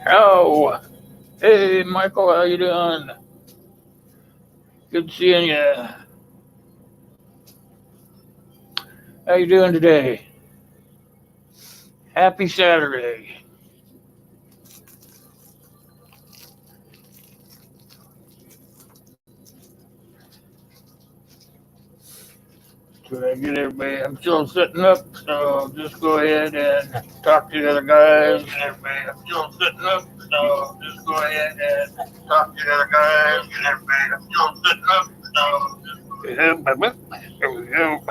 Oh, hey, Michael, how you doing? Good seeing you. How you doing today? Happy Saturday. Should I get everybody? I'm still sitting up, so just go ahead and talk to the other guys. Everybody, I'm still sitting up, so just go ahead and talk to the other guys. Everybody, I'm still sitting up, so just go ahead. There we go.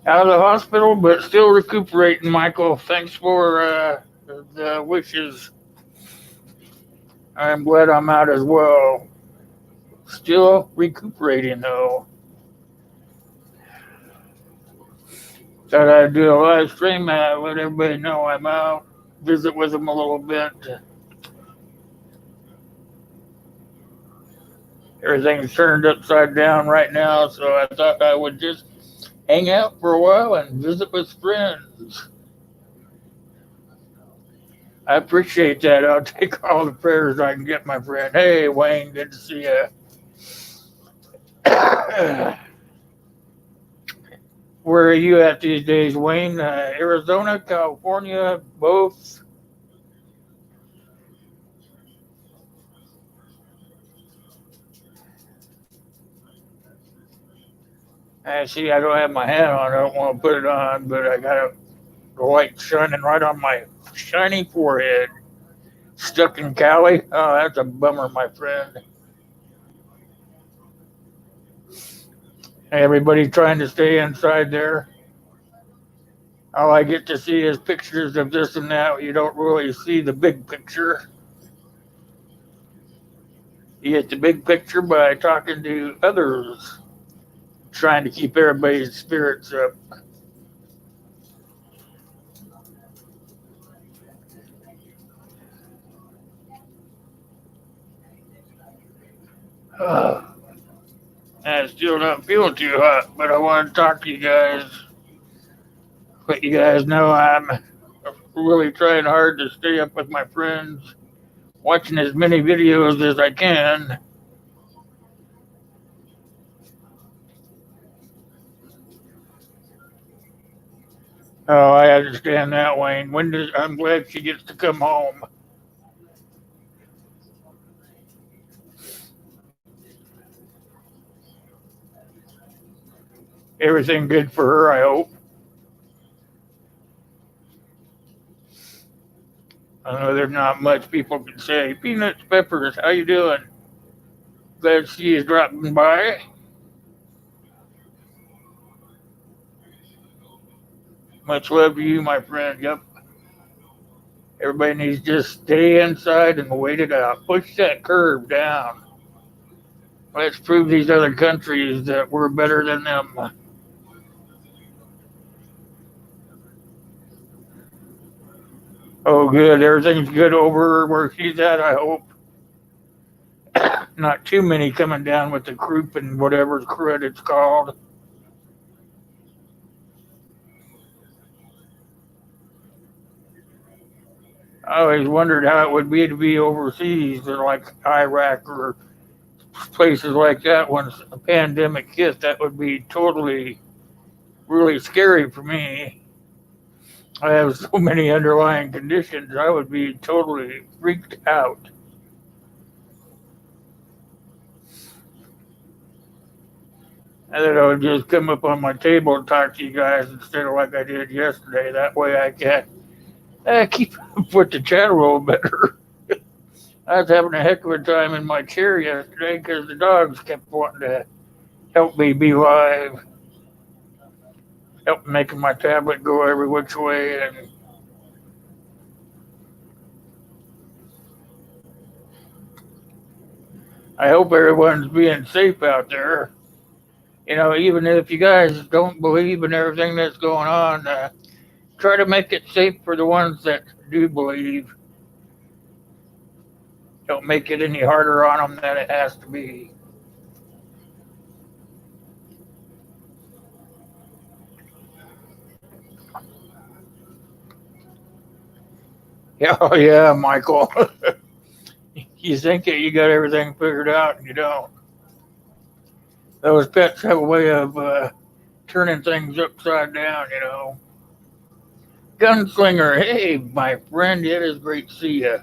Out of the hospital, but still recuperating, Michael. Thanks for the wishes. I'm glad I'm out as well. Still recuperating, though. Thought I'd do a live stream, let everybody know I'm out. Visit with them a little bit. Everything's turned upside down right now, so I thought I would just hang out for a while and visit with friends. I appreciate that. I'll take all the prayers I can get, my friend. Hey, Wayne, good to see you. Where are you at these days, Wayne? Arizona, California, both? I see. I don't have my hat on. I don't want to put it on, but I got the light shining right on my shiny forehead. Stuck in Cali? Oh, that's a bummer, my friend. Everybody trying to stay inside there. All I get to see is pictures of this and that. You don't really see the big picture. You get the big picture by talking to others, trying to keep everybody's spirits up. I'm still not feeling too hot, but I want to talk to you guys. Let you guys know I'm really trying hard to stay up with my friends, watching as many videos as I can. Oh, I understand that, Wayne. I'm glad she gets to come home. Everything good for her, I hope. I know there's not much people can say. Peanuts, peppers, how you doing? Glad she is dropping by. Much love to you, my friend. Yep. Everybody needs to just stay inside and wait it out. Push that curve down. Let's prove these other countries that we're better than them. Oh, good. Everything's good over where she's at, I hope. Not too many coming down with the croup and whatever crud it's called. I always wondered how it would be to be overseas, like Iraq or places like that. Once a pandemic hit, that would be totally, really scary for me. I have so many underlying conditions, I would be totally freaked out. And then I would just come up on my table and talk to you guys instead of like I did yesterday. That way I can keep up with the chat a little better. I was having a heck of a time in my chair yesterday because the dogs kept wanting to help me be live, help making my tablet go every which way. And I hope everyone's being safe out there. Even if you guys don't believe in everything that's going on, try to make it safe for the ones that do believe. Don't make it any harder on them than it has to be. Yeah, oh yeah, Michael. You think that you got everything figured out, and you don't. Those pets have a way of turning things upside down, you know. Gunslinger, hey, my friend, it is great to see you.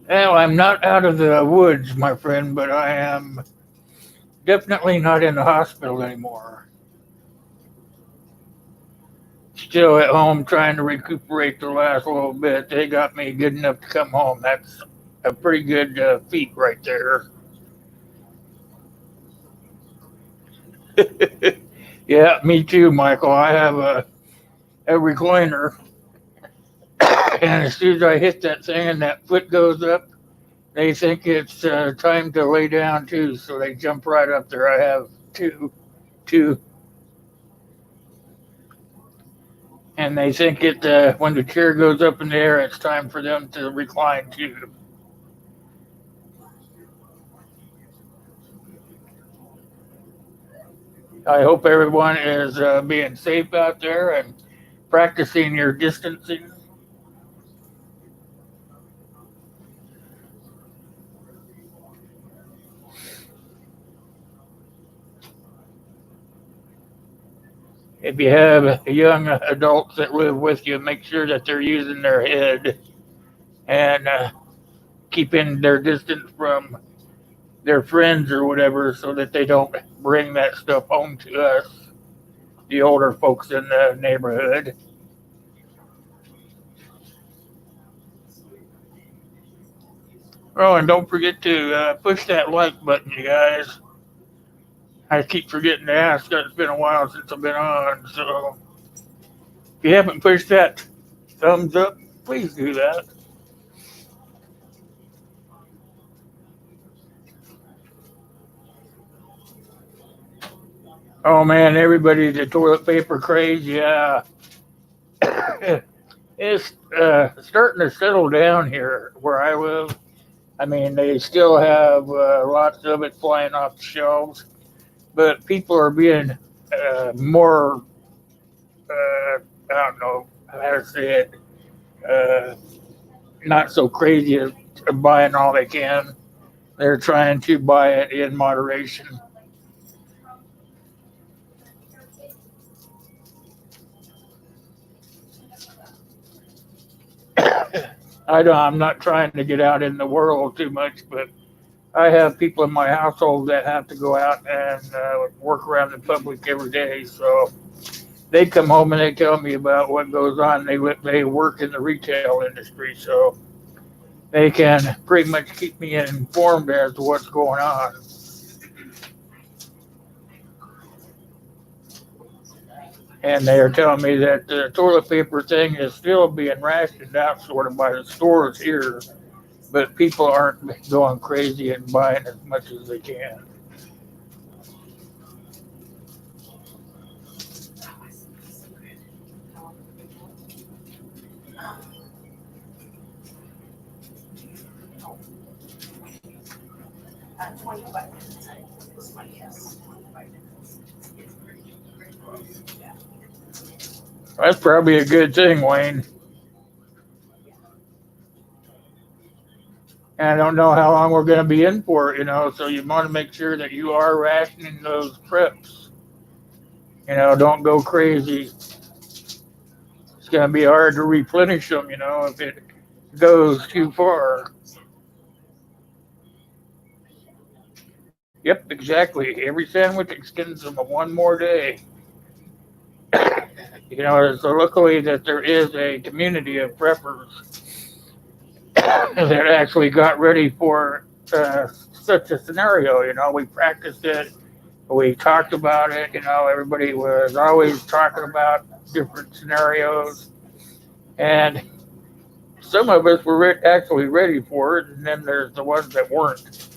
Well, I'm not out of the woods, my friend, but I am definitely not in the hospital anymore. Still at home trying to recuperate the last little bit. They got me good enough to come home. That's a pretty good feat right there. Yeah, me too, Michael. I have a recliner, and as soon as I hit that thing and that foot goes up, they think it's time to lay down too, so they jump right up there. I have two, and they think it when the chair goes up in the air, it's time for them to recline too. I hope everyone is being safe out there and practicing your distancing. If you have young adults that live with you, make sure that they're using their head and keeping their distance from their friends or whatever so that they don't bring that stuff home to us, the older folks in the neighborhood. Oh, and don't forget to push that like button, you guys. I keep forgetting to ask. It's been a while since I've been on, so if you haven't pushed that thumbs up, please do that. Oh man, everybody, the toilet paper craze, yeah. It's starting to settle down here where I live. I mean, they still have lots of it flying off the shelves, but people are being more, I don't know how to say it, uh, not so crazy as buying all they can. They're trying to buy it in moderation. I'm not trying to get out in the world too much, but I have people in my household that have to go out and work around the public every day. So they come home and they tell me about what goes on. They work in the retail industry, so they can pretty much keep me informed as to what's going on. And they are telling me that the toilet paper thing is still being rationed out sort of by the stores here, but people aren't going crazy and buying as much as they can. That's probably a good thing, Wayne. And I don't know how long we're going to be in for it, so you want to make sure that you are rationing those preps. Don't go crazy. It's going to be hard to replenish them, if it goes too far. Yep, exactly. Every sandwich extends them one more day. So luckily that there is a community of preppers that actually got ready for such a scenario. We practiced it, we talked about it. Everybody was always talking about different scenarios, and some of us were actually ready for it, and then there's the ones that weren't.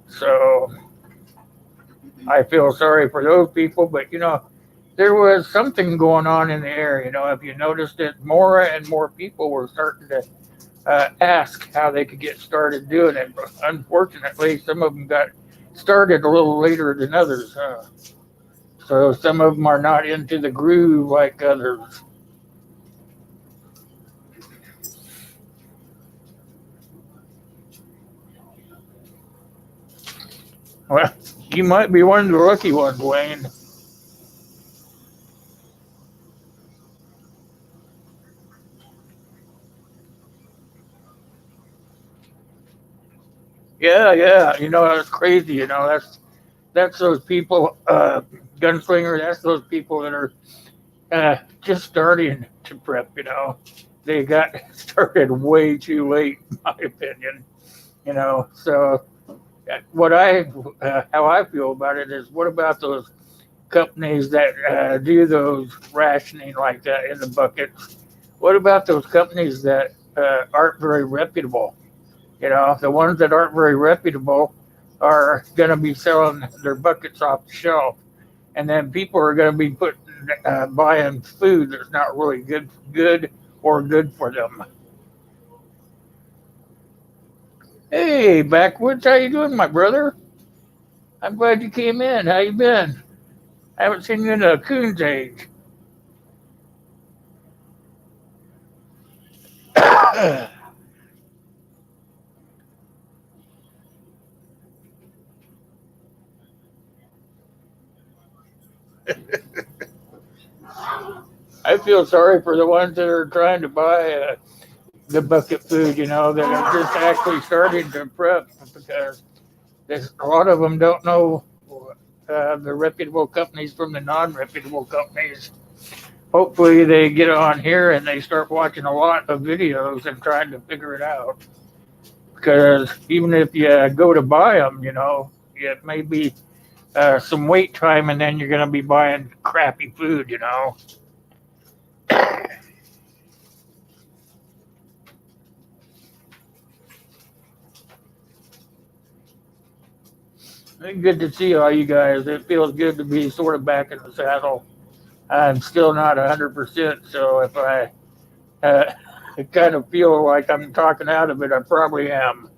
So I feel sorry for those people, but there was something going on in the air. If you noticed it, more and more people were starting to ask how they could get started doing it. But unfortunately, some of them got started a little later than others. So some of them are not into the groove like others. Well, you might be one of the lucky ones, Wayne. Yeah, yeah. That's crazy. That's those people, gunslinger. That's those people that are just starting to prep. They got started way too late, in my opinion. So how I feel about it is, what about those companies that do those rationing like that in the buckets? What about those companies that aren't very reputable? The ones that aren't very reputable are going to be selling their buckets off the shelf, and then people are going to be buying food that's not really good or good for them. Hey, Backwoods, how you doing, my brother? I'm glad you came in. How you been? I haven't seen you in a coon's age. I feel sorry for the ones that are trying to buy the bucket food, that are just actually starting to prep, because a lot of them don't know the reputable companies from the non-reputable companies. Hopefully, they get on here and they start watching a lot of videos and trying to figure it out. Because even if you go to buy them, it may be some wait time, and then you're going to be buying crappy food. Good to see all you guys. It feels good to be sort of back in the saddle. I'm still not 100%, so if uh, I kind of feel like I'm talking out of it, I probably am.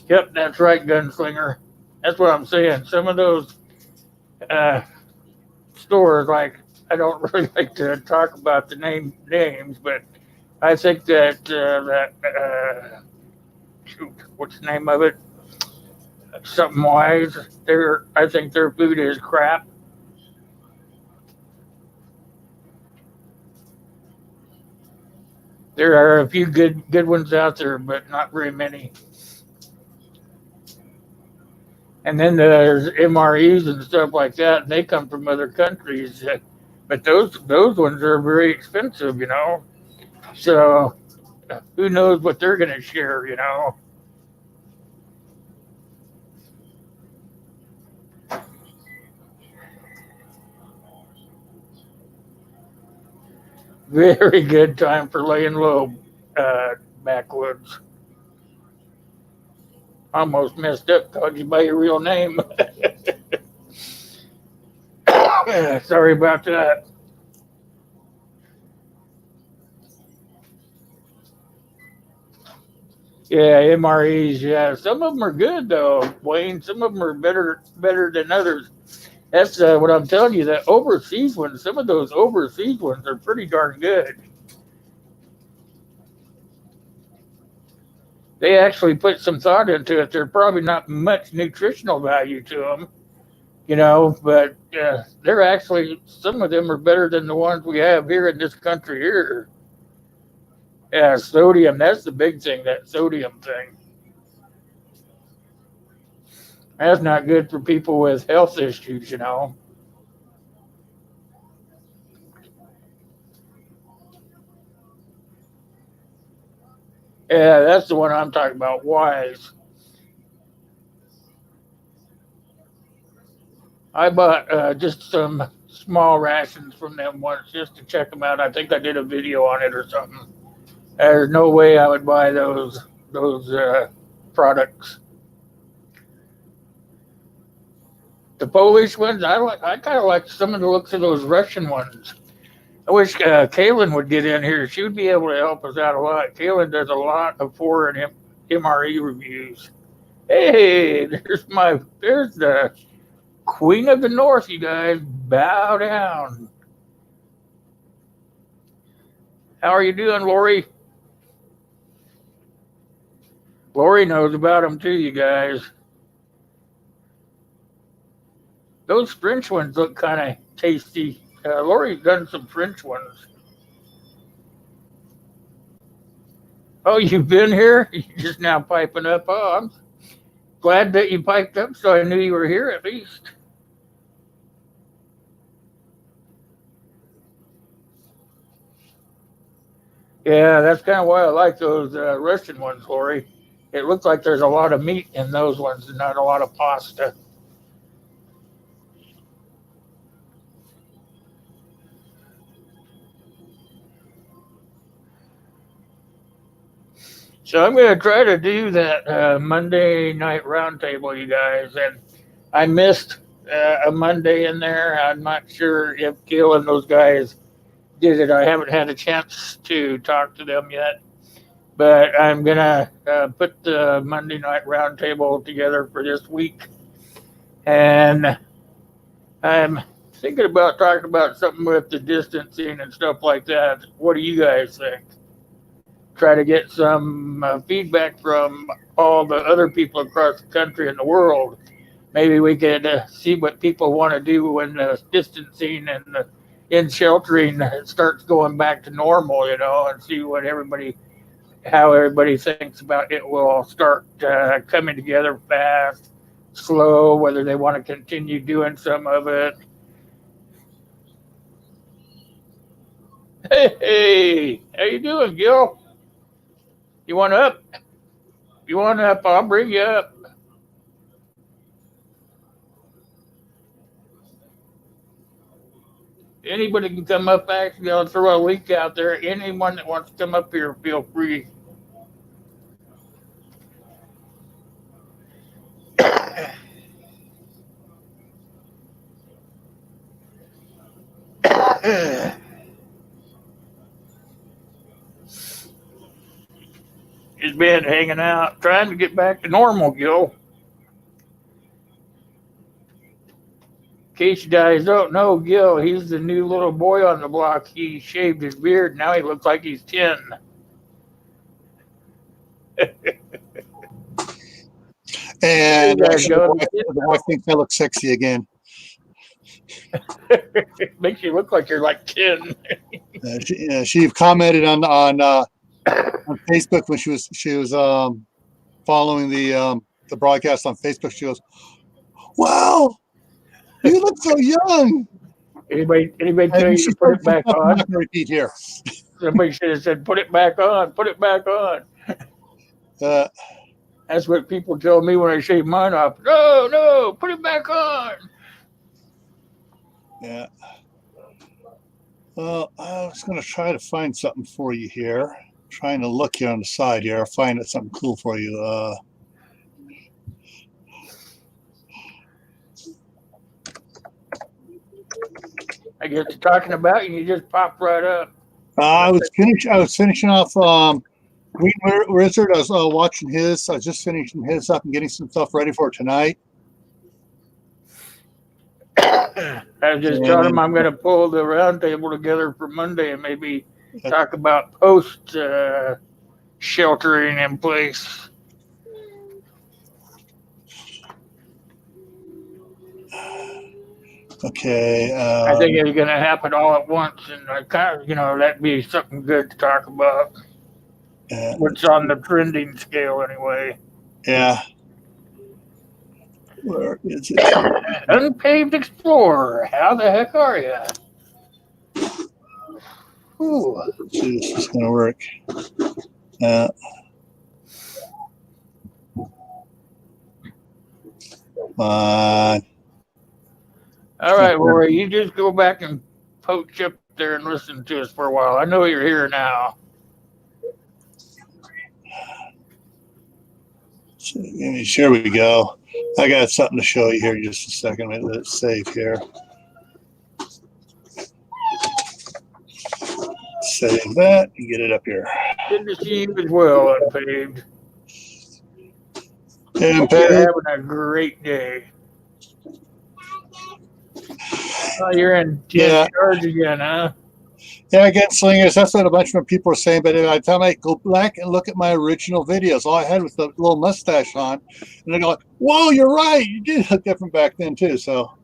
Yep, that's right, Gunslinger. That's what I'm saying. Some of those uh, stores, like, I don't really like to talk about the names, but I think that shoot, what's the name of it? Something Wise. I think their food is crap. There are a few good ones out there, but not very many. And then there's MREs and stuff like that, and they come from other countries. But those ones are very expensive. So who knows what they're going to share? Very good time for laying low, Backwoods. Almost messed up, called you by your real name. Sorry about that. Yeah, MREs. Yeah, some of them are good though, Wayne. Some of them are better than others. That's what I'm telling you. That overseas ones, some of those overseas ones are pretty darn good. They actually put some thought into it. There's probably not much nutritional value to them, but they're actually, some of them are better than the ones we have here in this country here. Yeah, sodium. That's the big thing. That sodium thing. That's not good for people with health issues. Yeah, that's the one I'm talking about. Wise. I bought just some. small rations from them once just to check them out. I think I did a video on it or something. There's no way I would buy those products. The Polish ones, I kind of like some of the looks of those Russian ones. I wish Kaylin would get in here. She would be able to help us out a lot. Kaylin does a lot of foreign MRE reviews. Hey, there's the Queen of the North, you guys. Bow down. How are you doing, Lori? Lori knows about them too, you guys. Those French ones look kind of tasty. Lori's done some French ones. Oh, you've been here? You're just now piping up. Oh, I'm glad that you piped up so I knew you were here at least. Yeah, that's kind of why I like those Russian ones, Lori. It looks like there's a lot of meat in those ones and not a lot of pasta. So I'm going to try to do that Monday night roundtable, you guys. And I missed a Monday in there. I'm not sure if Gil and those guys did it. I haven't had a chance to talk to them yet. But I'm going to put the Monday night roundtable together for this week. And I'm thinking about talking about something with the distancing and stuff like that. What do you guys think? Try to get some feedback from all the other people across the country and the world. Maybe we could see what people want to do when the distancing and the in sheltering starts going back to normal, and see how everybody thinks about it. Will start coming together fast, slow, whether they want to continue doing some of it. Hey, how you doing, Gil? You want up? You want up? I'll bring you up. Anybody can come up. Actually, I'll throw a link out there. Anyone that wants to come up here, feel free. Just been hanging out, trying to get back to normal, Gil. In case you guys don't know, Gil, he's the new little boy on the block. He shaved his beard. Now he looks like he's 10. And the wife thinks I look sexy again. It makes you look like you're like 10. She commented on Facebook when she was following the broadcast on Facebook. She goes, "Wow, you look so young." Anybody tell you to put it back on? I'm not going to repeat here. Somebody should have said, "Put it back on. Put it back on." That's what people tell me when I shave mine off. No, put it back on. Yeah. Well, I was going to try to find something for you here. Trying to look here on the side here. I'll find something cool for you. I guess you're talking about you just popped right up. I was finishing off Green Wizard. I was watching his. I was just finishing his up and getting some stuff ready for tonight. I was just telling him I'm going to pull the roundtable together for Monday and maybe talk about post sheltering in place. Okay. I think it's going to happen all at once, and I kind of, that'd be something good to talk about. What's on the trending scale, anyway? Yeah. Where is it? Unpaved Explorer. How the heck are you? Ooh. Let's see if this is going to work. All right, Rory, you just go back and poach up there and listen to us for a while. I know you're here now. Here we go. I got something to show you here in just a second. Let it save here. Save that and get it up here. Good to see you as well, Unpaved. And You're having a great day. Oh, you're in charge again, huh? Yeah, again, Slingers, that's what a bunch of people are saying. But by the time I go back and look at my original videos, all I had was the little mustache on. And I go, whoa, you're right. You did look different back then, too. So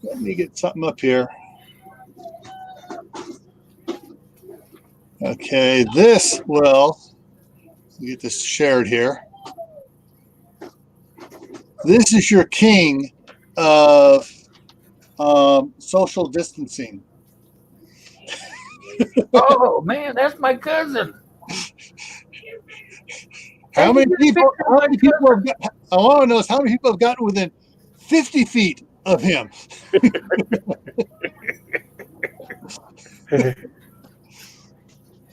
let me get something up here. Okay, this will get this shared here. This is your king of social distancing. Oh man, that's my cousin. How many people have got, I want to know is how many people have gotten within 50 feet of him?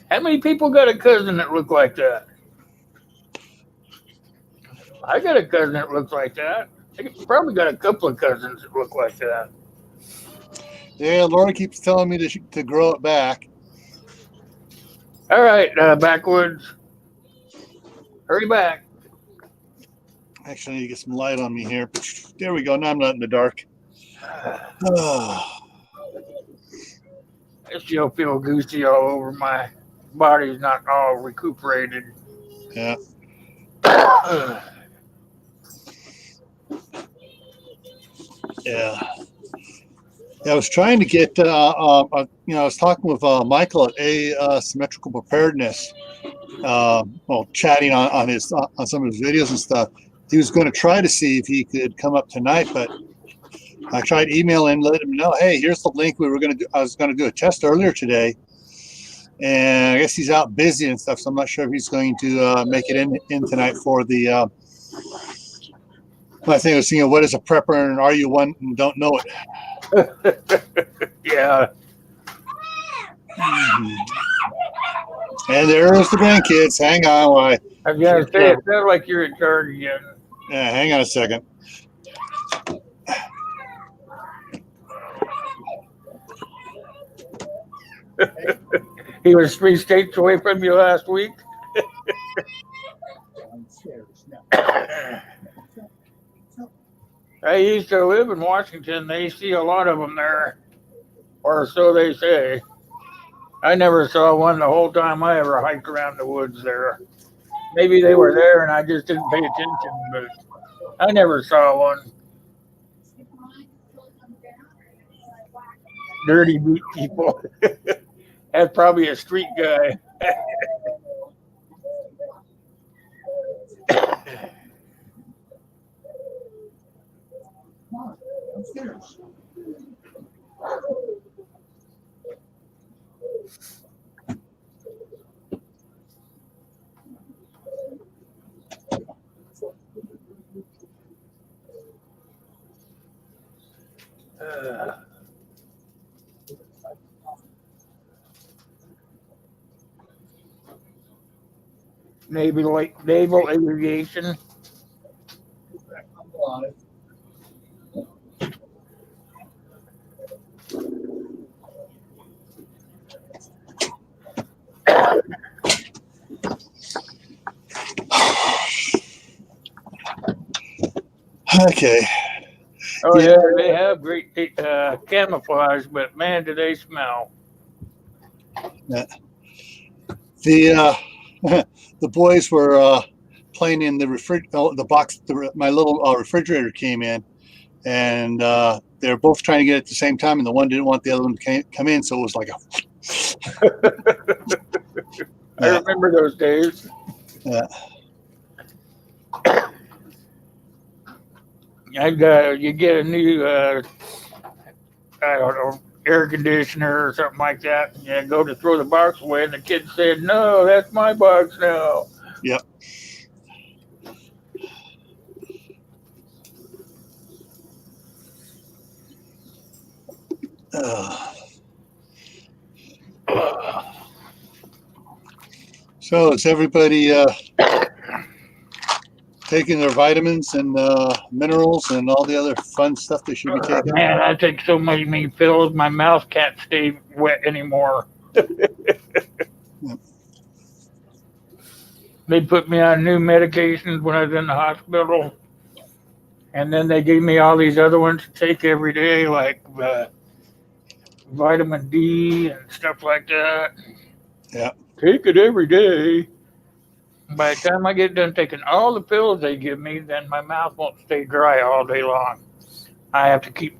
How many people got a cousin that look like that? I got a cousin that looks like that. I probably got a couple of cousins that look like that. Yeah, Laura keeps telling me to grow it back. All right, backwoods. Hurry back. Actually, I need to get some light on me here. There we go. Now I'm not in the dark. I still feel goosey all over. My body's not all recuperated. Yeah. Yeah. I was trying to get, I was talking with Michael at Asymmetrical Preparedness, chatting on some of his videos and stuff. He was going to try to see if he could come up tonight, but I tried emailing, let him know, hey, here's the link I was going to do a test earlier today, and I guess he's out busy and stuff, so I'm not sure if he's going to make it in tonight for the. I think I was thinking, what is a prepper and are you one and don't know it? Yeah. And there's the grandkids. Hang on, why? I was gonna say it sounds like you're in charge again. Yeah, hang on a second. He was 3 states away from you last week. I used to live in Washington. They see a lot of them there, or so they say. I never saw one the whole time I ever hiked around the woods there. Maybe they were there and I just didn't pay attention, but I never saw one. Dirty beat people. That's probably a street guy. Upstairs. Naval aviation. Okay. Oh yeah, they have great camouflage, but man, do they smell. Yeah. The boys were playing in the the box. My little refrigerator came in, and they were both trying to get it at the same time, and the one didn't want the other one to come in, so it was like a. I remember those days. Yeah. You get a new, I don't know, air conditioner or something like that. And go to throw the box away, and the kid said, "No, that's my box now." Yep. So is everybody taking their vitamins and minerals and all the other fun stuff they should be taking? Man, I take so many pills, my mouth can't stay wet anymore. They put me on new medications when I was in the hospital, and then they gave me all these other ones to take every day, like vitamin D and stuff like that. Yeah. Take it every day. By the time I get done taking all the pills they give me, then my mouth won't stay dry all day long. I have to keep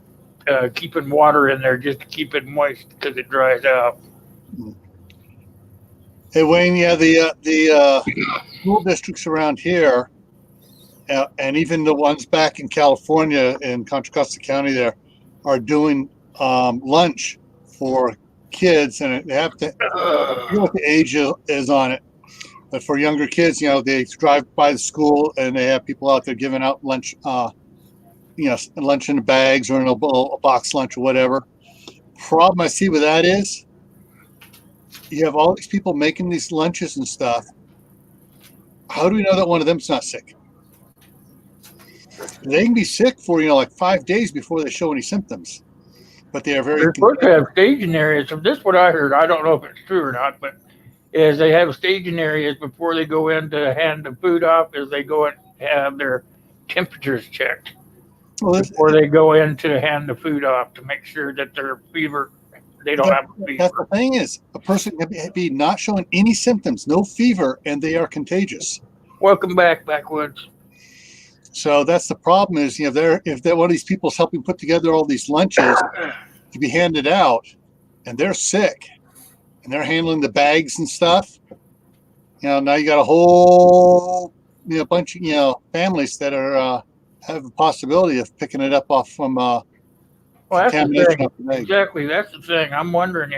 keeping water in there just to keep it moist because it dries out. Hey Wayne, yeah, the school districts around here, and even the ones back in California in Contra Costa County, there are doing lunch for kids, and they have to. I forget what the age is on it, but for younger kids, they drive by the school and they have people out there giving out lunch, lunch in the bags or in a box lunch or whatever. Problem I see with that is, you have all these people making these lunches and stuff. How do we know that one of them's not sick? They can be sick for like 5 days before they show any symptoms, but they are very. They're supposed to have staging areas. So this is what I heard. I don't know if it's true or not, but is they have staging areas before they go in to hand the food off, as they go and have their temperatures checked before they go in to hand the food off to make sure that their fever. They don't have a fever. That's the thing is, a person can be not showing any symptoms, no fever, and they are contagious. Welcome back, Backwoods. So that's the problem is, if they're one of these people's helping put together all these lunches to be handed out, and they're sick, and they're handling the bags and stuff, now you got a whole bunch of have the possibility of picking it up off from well, that's the thing. Exactly, that's the thing. I'm wondering,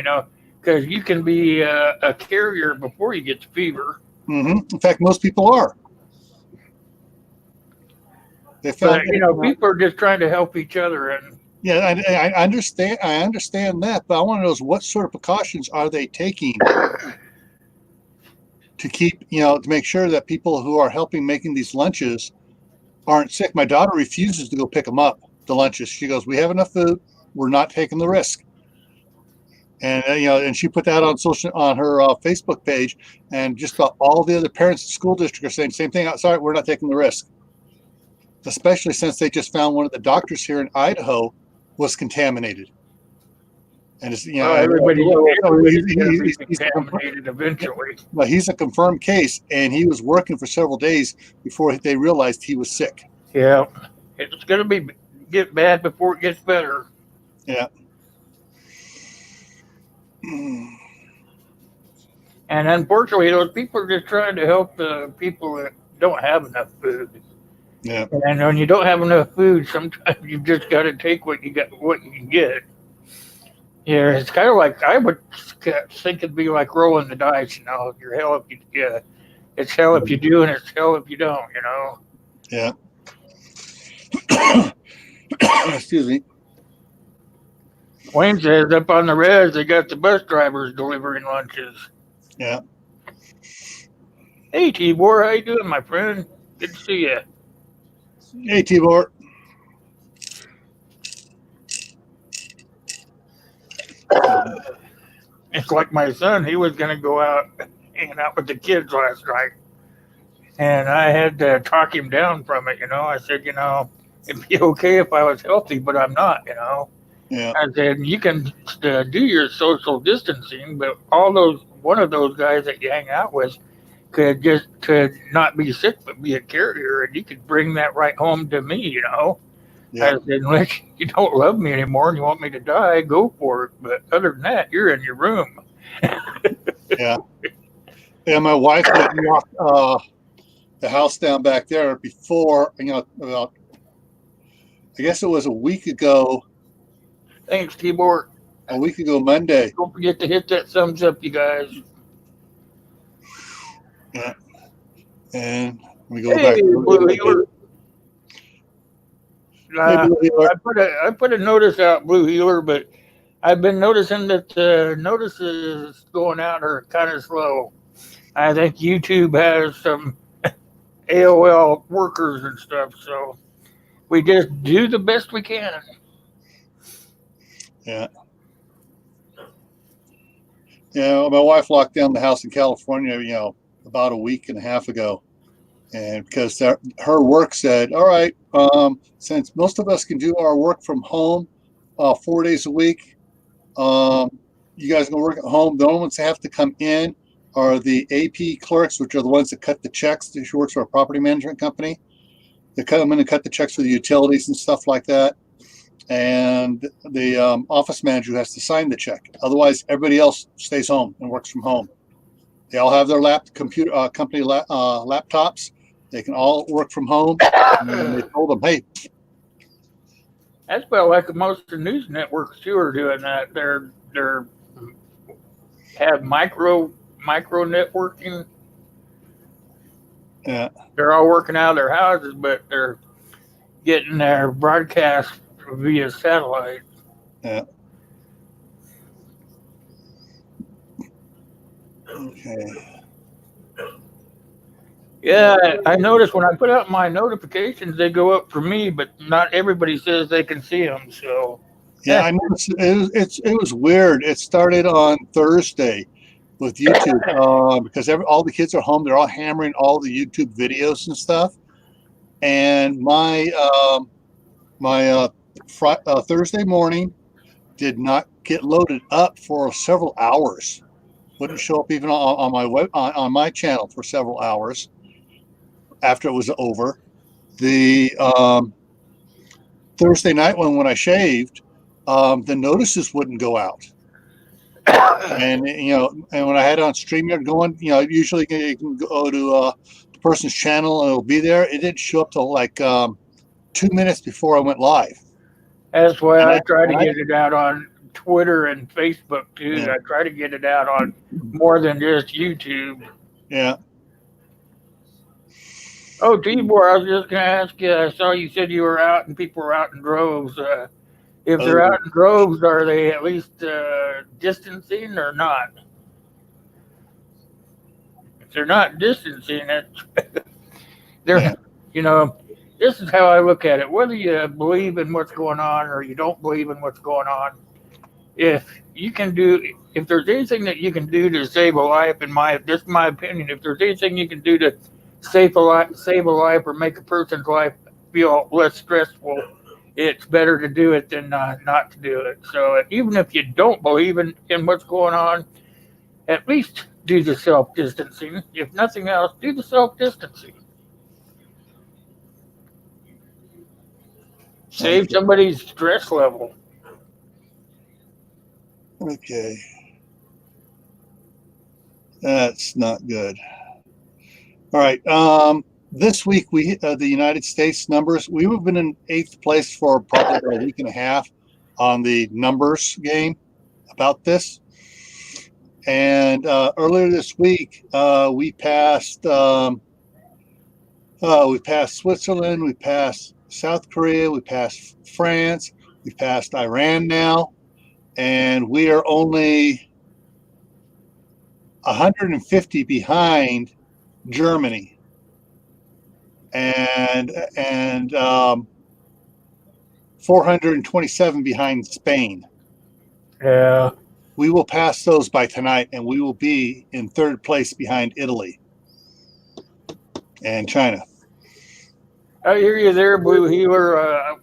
because you can be a carrier before you get the fever. Mm-hmm. In fact, most people are. They found people are just trying to help each other, and I understand. I understand that, but I want to know what sort of precautions are they taking to keep, to make sure that people who are helping making these lunches aren't sick. My daughter refuses to go pick them up, the lunches. She goes, "We have enough food. We're not taking the risk." And and she put that on her Facebook page, and just about all the other parents in the school district are saying the same thing. Sorry, we're not taking the risk. Especially since they just found one of the doctors here in Idaho was contaminated. And it's, everybody's contaminated eventually. Well, he's a confirmed case, and he was working for several days before they realized he was sick. Yeah, it's going to get bad before it gets better. Yeah. And unfortunately, those people are just trying to help the people that don't have enough food. Yeah. And when you don't have enough food, sometimes you just got to take what you can get. Yeah, it's kind of like, I would think it'd be like rolling the dice. You're hell if you it's hell if you do, and it's hell if you don't. Yeah. Excuse me. Wayne says up on the res, they got the bus drivers delivering lunches. Yeah. Hey, Tibor, how you doing, my friend? Good to see you. Hey, Tibor. It's like my son. He was going to go out hanging out with the kids last night, and I had to talk him down from it. I said, it'd be okay if I was healthy, but I'm not. Yeah. I said, you can do your social distancing, but one of those guys that you hang out with could not be sick but be a carrier, and you could bring that right home to me. Yeah. I said, unless you don't love me anymore and you want me to die, go for it. But other than that, you're in your room. Yeah. Yeah, my wife walked the house down back there before, about, I guess it was a week ago. Thanks, Tibor. A week ago Monday. Don't forget to hit that thumbs up, you guys. Yeah. And we go back. Blue Healer. Blue Healer. I put a notice out, Blue Healer, but I've been noticing that the notices going out are kind of slow. I think YouTube has some AOL workers and stuff, so we just do the best we can. Yeah. My wife locked down the house in California, about a week and a half ago. And because her work said, all right, since most of us can do our work from home 4 days a week, you guys are going to work at home. The only ones that have to come in are the AP clerks, which are the ones that cut the checks. She works for a property management company. They come in and cut the checks for the utilities and stuff like that. And the office manager has to sign the check. Otherwise, everybody else stays home and works from home. They all have their company laptops. They can all work from home. And they told them, hey. That's about like most of the news networks too are doing that. They're have micro networking. Yeah. They're all working out of their houses, but they're getting their broadcast via satellite. Yeah. Okay. Yeah, I noticed when I put out my notifications, they go up for me, but not everybody says they can see them. So yeah, I noticed it was weird. It started on Thursday with YouTube because all the kids are home. They're all hammering all the YouTube videos and stuff. And my Thursday morning did not get loaded up for several hours. Wouldn't show up even on my on my channel for several hours after it was over. The Thursday night when I shaved, the notices wouldn't go out. And and when I had it on StreamYard going, usually you can go to the person's channel and it'll be there. It didn't show up till like 2 minutes before I went live. That's why I try to get it out on Twitter and Facebook too. Yeah. I try to get it out on more than just YouTube. Yeah. Oh, Tibor, I was just going to ask you. I saw you said you were out and people were out in droves. If they're out in droves, are they at least distancing or not? If they're not distancing, they're, this is how I look at it. Whether you believe in what's going on or you don't believe in what's going on, if there's anything that you can do to save a life, just my opinion, if there's anything you can do to save a life or make a person's life feel less stressful, it's better to do it than not to do it. So even if you don't believe in what's going on, at least do the self-distancing. If nothing else, do the self-distancing. Save somebody's stress level. Okay. That's not good. All right. This week we hit the United States numbers. We've been in 8th place for probably a week and a half on the numbers game about this. And earlier this week, we passed Switzerland, we passed South Korea, we passed France, we passed Iran now, and we are only 150 behind Germany and 427 behind Spain. Yeah. We will pass those by tonight, and we will be in 3rd place behind Italy and China. I hear you there, Blue Healer.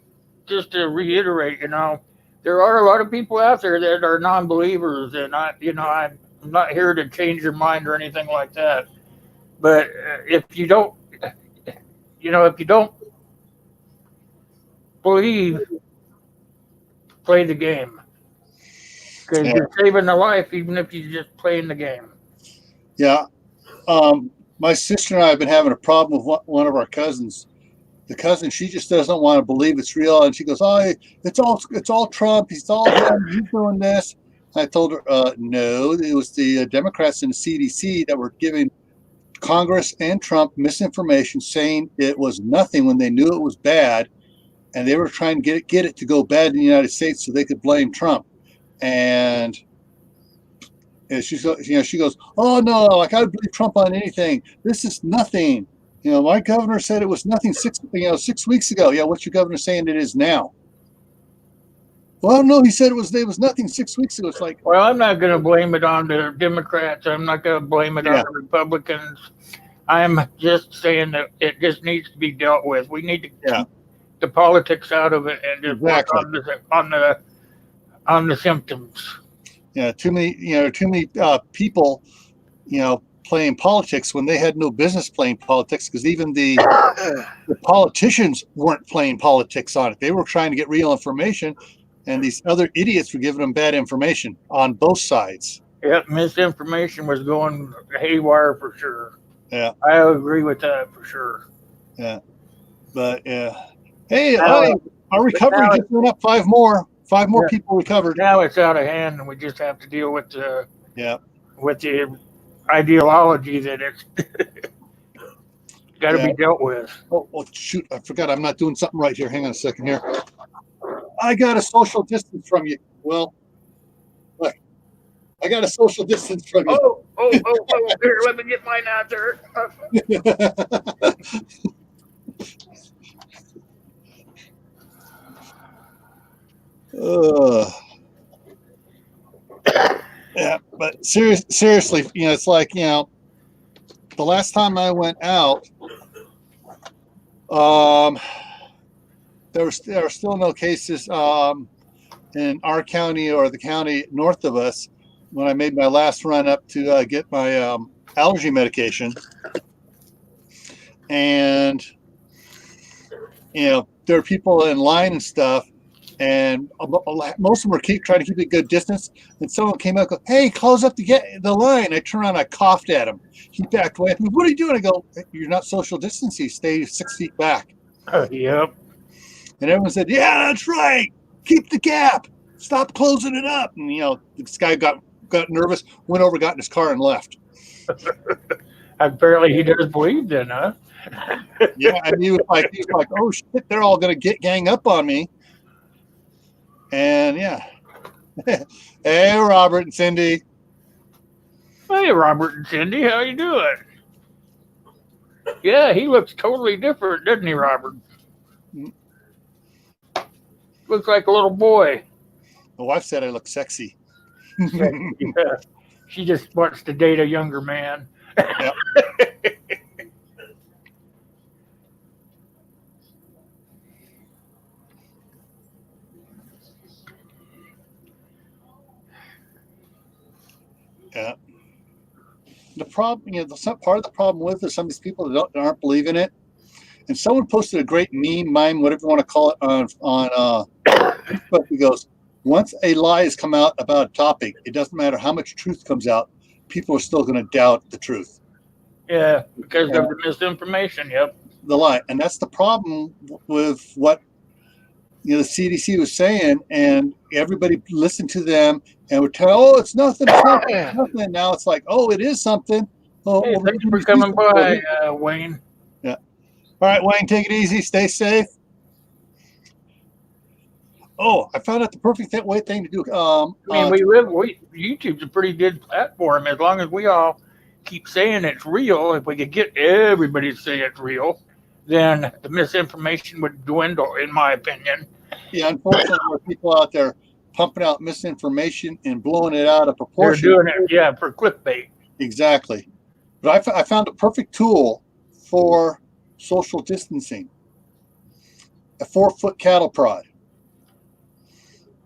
Just to reiterate, there are a lot of people out there that are non-believers, and I'm not here to change your mind or anything like that. But if you don't believe, play the game. Because you're saving a life even if you're just playing the game. Yeah. My sister and I have been having a problem with one of our cousins. The cousin, she just doesn't want to believe it's real. And she goes, oh, it's all Trump. He's doing this. I told her, no, it was the Democrats and the CDC that were giving Congress and Trump misinformation, saying it was nothing when they knew it was bad. And they were trying to get it to go bad in the United States so they could blame Trump. and she goes, oh no, like I would believe Trump on anything. This is nothing. My governor said it was nothing 6 weeks ago. Yeah, what's your governor saying it is now? Well, no, he said it was nothing 6 weeks ago. It's like, well, I'm not going to blame it on the Democrats. I'm not going to blame it on the Republicans. I'm just saying that it just needs to be dealt with. We need to keep the politics out of it and just work on the symptoms. Yeah, too many people, playing politics when they had no business playing politics, because even the politicians weren't playing politics on it. They were trying to get real information, and these other idiots were giving them bad information on both sides. Yeah, misinformation was going haywire for sure. Yeah, I agree with that for sure. Yeah, but hey, our recovery just went up 5 more. 5 more people recovered. Now it's out of hand, and we just have to deal with the with the ideology that it's got to be dealt with. Oh, shoot! I forgot. I'm not doing something right here. Hang on a second here. I got a social distance from you. Well, look, I got a social distance from you. Oh! Here, let me get mine out there. Yeah, but seriously, it's like, the last time I went out, there were still no cases in our county or the county north of us when I made my last run up to get my allergy medication. And, there are people in line and stuff, and most of them were trying to keep a good distance. And someone came out and go, hey, close up the line. I turned around, I coughed at him. He backed away. What are you doing? I go, you're not social distancing. Stay 6 feet back. Yep. And everyone said, yeah, that's right. Keep the gap. Stop closing it up. And, this guy got nervous, went over, got in his car and left. Apparently he does believe then, huh? Yeah, and he was like, oh shit, they're all going to gang up on me. And yeah. Hey, Robert and Cindy. Hey, Robert and Cindy, how you doing? Yeah, he looks totally different, doesn't he, Robert? Looks like a little boy. My wife said I look sexy. Yeah. She just wants to date a younger man. Yep. Yeah. The problem, part of the problem with is some of these people that aren't believing it. And someone posted a great meme, whatever you want to call it, on Facebook. He goes, once a lie has come out about a topic, it doesn't matter how much truth comes out, people are still going to doubt the truth. Yeah, because of the misinformation. Yep. The lie. And that's the problem with what the CDC was saying, and everybody listened to them and would tell, oh, it's nothing, it's nothing. Now it's like, oh, it is something. Oh, hey, thanks for coming by, Wayne. Yeah. All right, Wayne, take it easy. Stay safe. Oh, I found out the perfect thing to do. YouTube's a pretty good platform as long as we all keep saying it's real. If we could get everybody to say it's real, then the misinformation would dwindle, in my opinion. Yeah, unfortunately, there are people out there pumping out misinformation and blowing it out of proportion. They're doing it, for clickbait. Exactly. But I found a perfect tool for social distancing. A 4-foot cattle prod.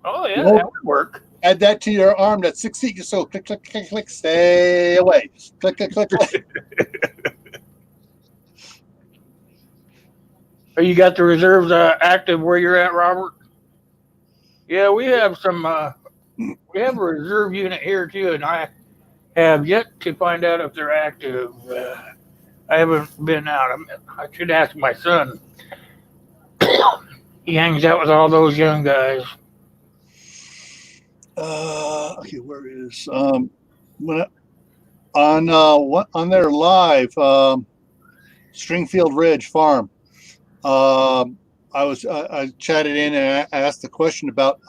Oh, yeah, that would work. Add that to your arm that's 6 feet. Just so click, click, click, click, stay away. Click, click, click, click. Oh, you got the reserves active where you're at, Robert? Yeah, we have we have a reserve unit here too, and I have yet to find out if they're active. I haven't been out. I should ask my son. He hangs out with all those young guys. Okay, where is on their live Stringfield Ridge Farm? I chatted in and I asked a question about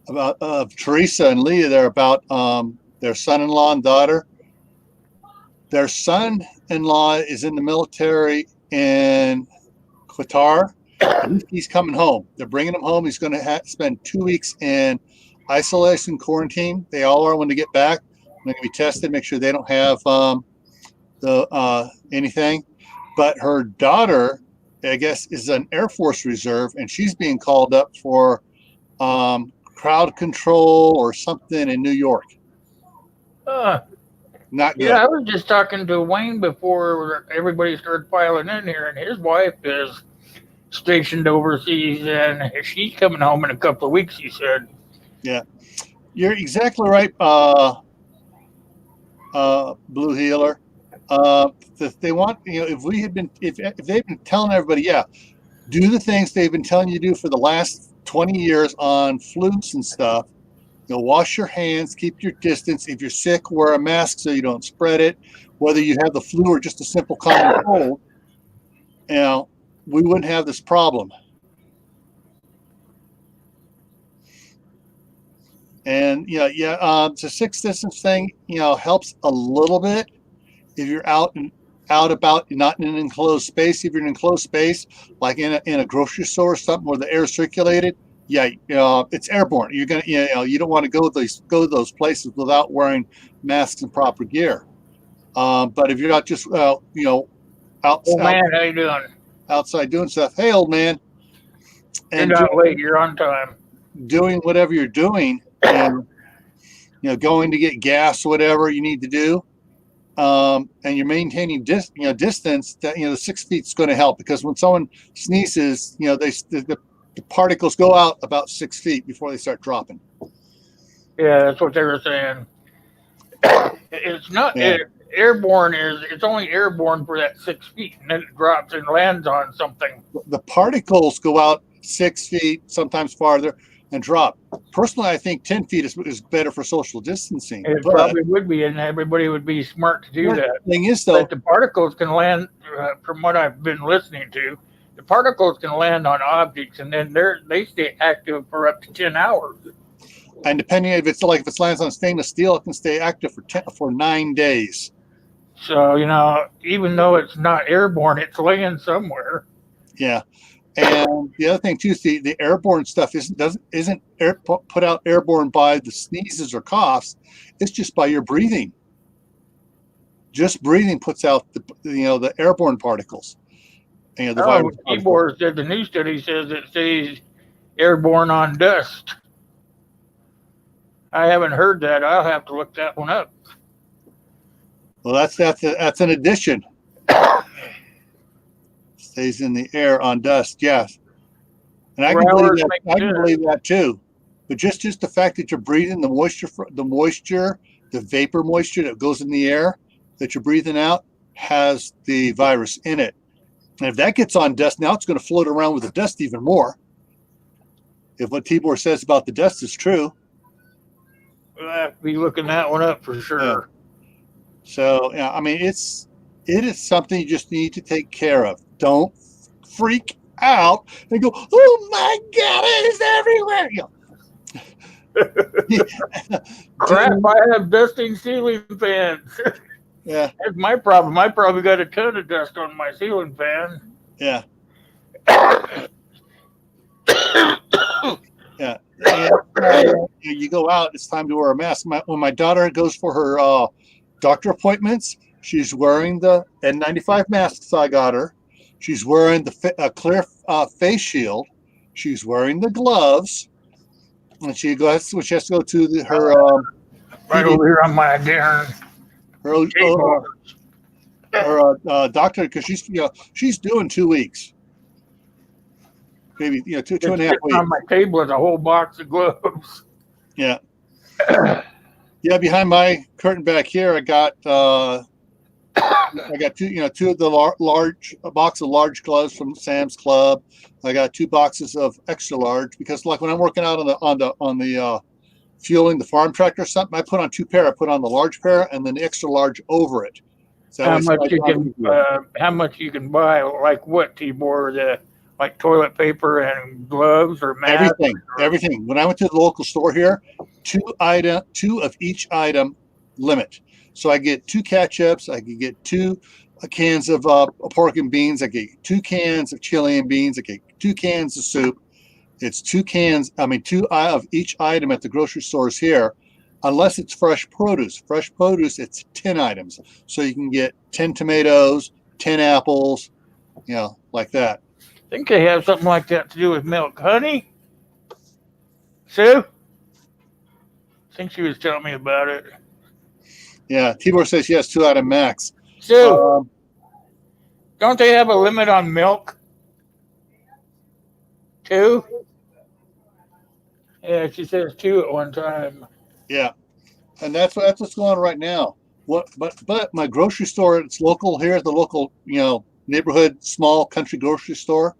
about Teresa and Leah there about their son-in-law and daughter. Their son-in-law is in the military in Qatar. He's coming home. They're bringing him home. He's going to spend 2 weeks in isolation quarantine. They all are when they get back. They're going to be tested, make sure they don't have anything. But her daughter, I guess, is an Air Force Reserve, and she's being called up for crowd control or something in New York. Not good. Yeah, I was just talking to Wayne before everybody started piling in here, and his wife is stationed overseas, and she's coming home in a couple of weeks, he said. Yeah, you're exactly right, Blue Healer. They want, if they've been telling everybody, yeah, do the things they've been telling you to do for the last 20 years on flus and stuff. Wash your hands, keep your distance. If you're sick, wear a mask so you don't spread it. Whether you have the flu or just a simple common cold, we wouldn't have this problem. And the 6 distance thing, helps a little bit if you're out about, not in an enclosed space. If you're in an enclosed space, like in a grocery store or something where the air is circulated, it's airborne. You're gonna, you don't want to go to those places without wearing masks and proper gear. But if you're not just, Oh man, how you doing? Outside doing stuff, hey old man, and you're not late. You're on time. Doing whatever you're doing, and going to get gas, whatever you need to do, and you're maintaining distance. That the 6 feet is going to help, because when someone sneezes, the particles go out about 6 feet before they start dropping. Yeah, that's what they were saying. It's not airborne. It's only airborne for that 6 feet, and then it drops and lands on something. The particles go out 6 feet, sometimes farther, and drop. Personally, I think 10 feet is better for social distancing. It probably would be, and everybody would be smart to do that. The thing is, though, but the particles can land, from what I've been listening to, the particles can land on objects, and then they stay active for up to 10 hours. And depending if it lands on stainless steel, it can stay active for 9 days. So even though it's not airborne, it's laying somewhere. Yeah, and the other thing too, the airborne stuff isn't put out airborne by the sneezes or coughs. It's just by your breathing. Just breathing puts out the airborne particles. The virus. Ebor said the new study says it stays airborne on dust. I haven't heard that. I'll have to look that one up. Well, that's an addition. Stays in the air on dust, yes. And I can believe that too. But just the fact that you're breathing the moisture, the vapor moisture that goes in the air that you're breathing out has the virus in it. And if that gets on dust, now it's going to float around with the dust even more. If what Tibor says about the dust is true. We'll have to be looking that one up for sure. Yeah. So, it is something you just need to take care of. Don't freak out and go, oh my God, it's everywhere. Crap, I have dusting ceiling fans. Yeah. That's my problem. I probably got a ton of dust on my ceiling fan. Yeah. Yeah. You go out, it's time to wear a mask. When my daughter goes for her doctor appointments, she's wearing the N95 masks I got her. She's wearing the clear face shield. She's wearing the gloves. And she has to go to her right over here on my darn her doctor, because she's doing 2 weeks. Maybe two and a half weeks. On my table is a whole box of gloves. Yeah. Yeah, behind my curtain back here, I got two of the large box of large gloves from Sam's Club. I got 2 boxes of extra large, because like when I'm working out on the fueling the farm tractor or something, I put on 2 pair. I put on the large pair and then the extra large over it. So how much you can buy? Like what, Tibor? The like toilet paper and gloves or masks? Everything. When I went to the local store here, two of each item limit. So I get 2 ketchups. I could get 2 cans of pork and beans. I get 2 cans of chili and beans. I get 2 cans of soup. It's 2 of each item at the grocery stores here, unless it's fresh produce. Fresh produce, it's 10 items. So you can get 10 tomatoes, 10 apples, like that. I think they have something like that to do with milk. Honey? Sue? I think she was telling me about it. Yeah, Tibor says yes, 2 item max. Sue, don't they have a limit on milk? 2? Yeah, she says 2 at one time. Yeah, and that's what's going on right now. But my grocery store, it's local here, the local neighborhood small country grocery store,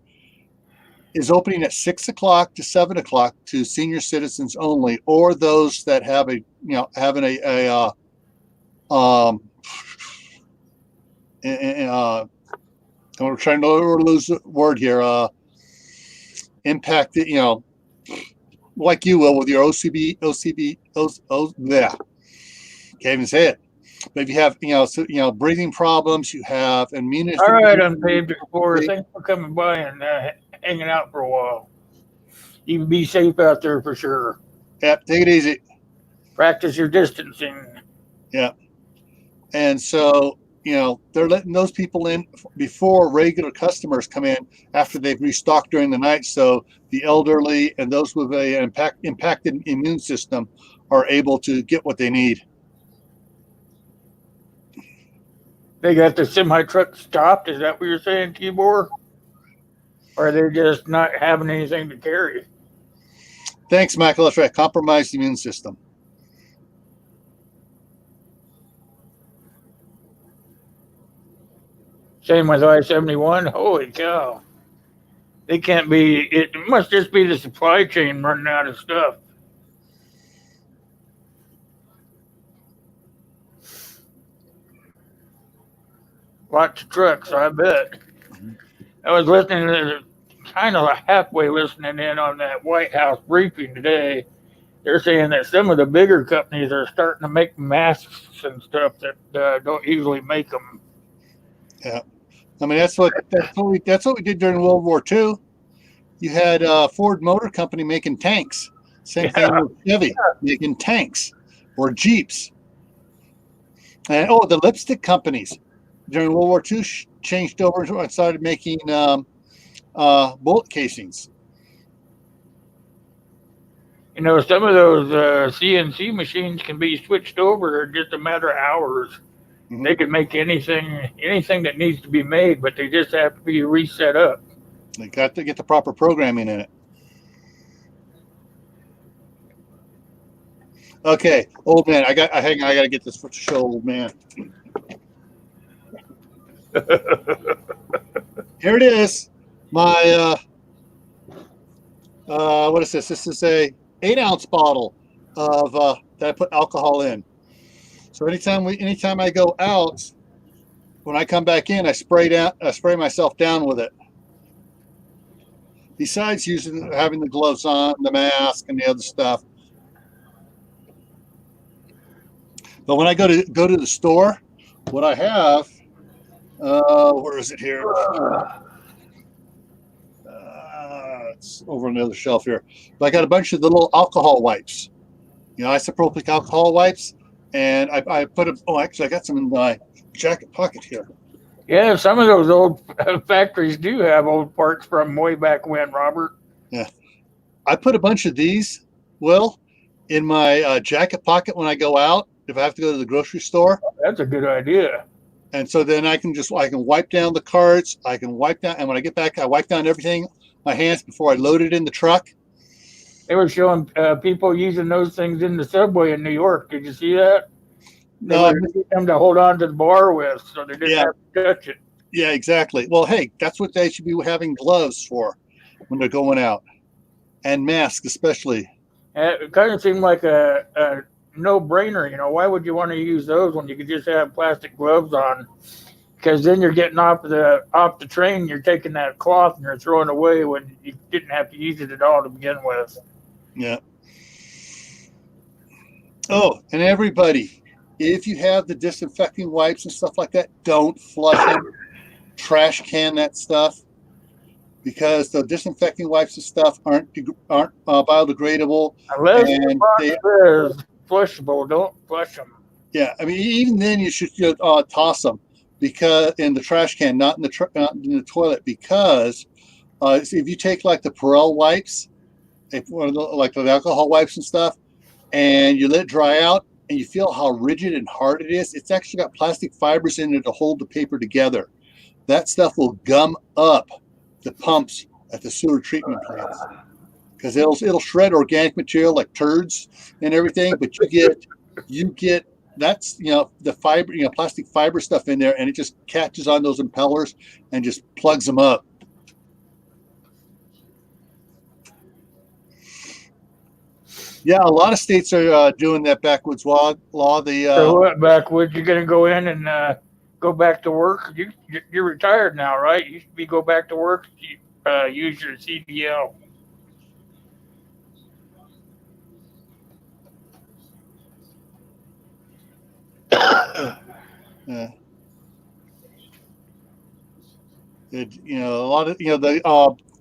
is opening at 6 o'clock to 7 o'clock to senior citizens only, or those that have I'm trying to lose the word here. Impacted, like you will with your OCB, yeah, can't even say it. But if you have, breathing problems, you have immunity. All right, Unpaved Explorer. Thanks for coming by and hanging out for a while. You can be safe out there for sure. Yep, take it easy. Practice your distancing. Yeah. And so, they're letting those people in before regular customers come in after they've restocked during the night. So the elderly and those with an impacted immune system are able to get what they need. They got the semi truck stopped. Is that what you're saying, Tibor? Or are they just not having anything to carry? Thanks, Michael. That's right. Compromised immune system. Same with I-71. Holy cow. They can't be, it must just be the supply chain running out of stuff. Lots of trucks, I bet. I was listening to, kind of halfway listening in on that White House briefing today. They're saying that some of the bigger companies are starting to make masks and stuff that don't usually make them. Yeah. I mean, that's what we did during World War II. You had Ford Motor Company making tanks. Same thing with Chevy making tanks or Jeeps. And the lipstick companies during World War II changed over and started making bullet casings. Some of those CNC machines can be switched over in just a matter of hours. Mm-hmm. They can make anything that needs to be made, but they just have to be reset up. They got to get the proper programming in it. Okay, old man, I got to get this for the show, old man. Here it is. My what is this? This is a 8-ounce bottle of that I put alcohol in. So anytime I go out, when I come back in, I spray myself down with it. Besides having the gloves on, the mask, and the other stuff. But when I go to the store, what I have, where is it here? It's over on the other shelf here. But I got a bunch of the little alcohol wipes, isopropyl alcohol wipes, and I put them. Oh, actually, I got some in my jacket pocket here. Yeah, some of those old factories do have old parts from way back when, Robert. Yeah, I put a bunch of these, Will, in my jacket pocket when I go out. If I have to go to the grocery store, that's a good idea. And so then I can wipe down the carts. I can wipe down, and when I get back, I wipe down everything, my hands before I load it in the truck. They were showing people using those things in the subway in New York. Did you see that? They No, wanted them to hold on to the bar with, so they didn't have to touch it. Yeah, exactly. Well, hey, that's what they should be having gloves for when they're going out, and masks especially. It kind of seemed like a no-brainer. Why would you want to use those when you could just have plastic gloves on? because then you're getting off the train. You're taking that cloth and you're throwing away when you didn't have to use it at all to begin with. Yeah. Oh, and everybody, if you have the disinfecting wipes and stuff like that, don't flush them. Trash can that stuff, because the disinfecting wipes and stuff aren't biodegradable, Unless the and box says flushable, don't flush them. yeah, I mean, even then you should toss them, because in the trash can, not in the toilet, because if you take like the Perel wipes, like the alcohol wipes and stuff, and you let it dry out, and you feel how rigid and hard it is. It's actually got plastic fibers in it to hold the paper together. That stuff will gum up the pumps at the sewer treatment plants, because it'll shred organic material like turds and everything. But you get that's the fiber, plastic fiber stuff in there, and it just catches on those impellers and just plugs them up. Yeah, a lot of states are doing that backwoods law. So what, backwoods? You're gonna go in and go back to work? You're retired now, right? You should go back to work. Use your CDL. Yeah. A lot of